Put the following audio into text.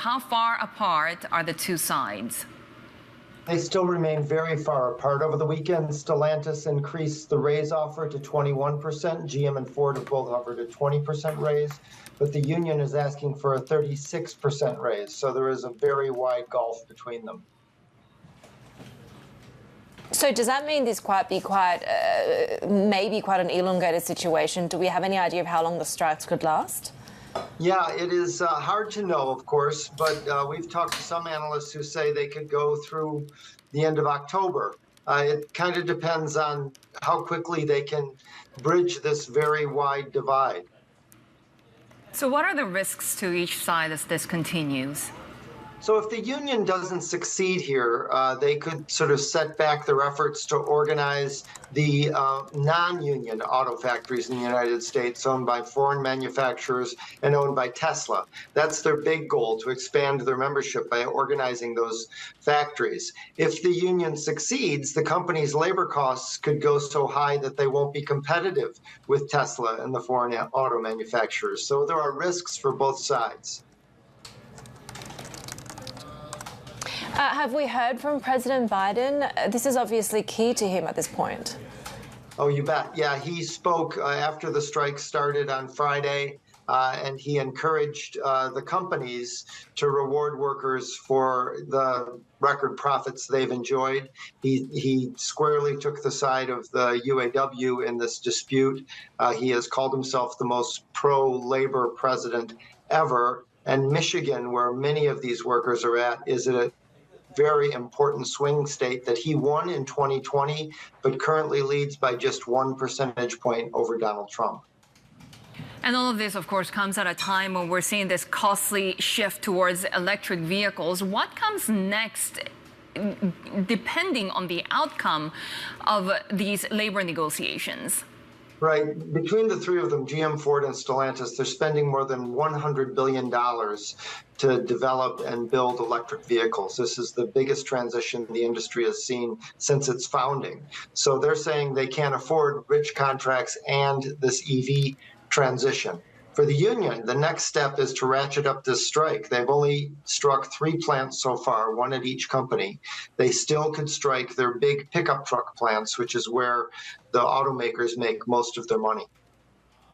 How far apart are the two sides? They still remain very far apart. Over the weekend, Stellantis increased the raise offer to 21%. GM and Ford have both offered a 20% raise, but the union is asking for a 36% raise. So there is a very wide gulf between them. So does that mean this maybe quite an elongated situation? Do we have any idea of how long the strikes could last? Yeah, it is hard to know, of course, but we've talked to some analysts who say they could go through the end of October. It kind of depends on how quickly they can bridge this very wide divide. So what are the risks to each side as this continues? So if the union doesn't succeed here, they could sort of set back their efforts to organize the non-union auto factories in the United States owned by foreign manufacturers and owned by Tesla. That's their big goal, to expand their membership by organizing those factories. If the union succeeds, the company's labor costs could go so high that they won't be competitive with Tesla and the foreign auto manufacturers. So there are risks for both sides. Have we heard from President Biden? This is obviously key to him at this point. Oh, you bet. Yeah, he spoke after the strike started on Friday, and he encouraged the companies to reward workers for the record profits they've enjoyed. He squarely took the side of the UAW in this dispute. He has called himself the most pro-labor president ever. And Michigan, where many of these workers are at, is a very important swing state that he won in 2020, but currently leads by just 1 percentage point over Donald Trump. And all of this, of course, comes at a time when we're seeing this costly shift towards electric vehicles. What comes next, depending on the outcome of these labor negotiations? Right. Between the three of them, GM, Ford, and Stellantis, they're spending more than $100 billion to develop and build electric vehicles. This is the biggest transition the industry has seen since its founding. So they're saying they can't afford rich contracts and this EV transition. For the union, the next step is to ratchet up this strike. They've only struck 3 plants so far, 1 at each company. They still could strike their big pickup truck plants, which is where the automakers make most of their money.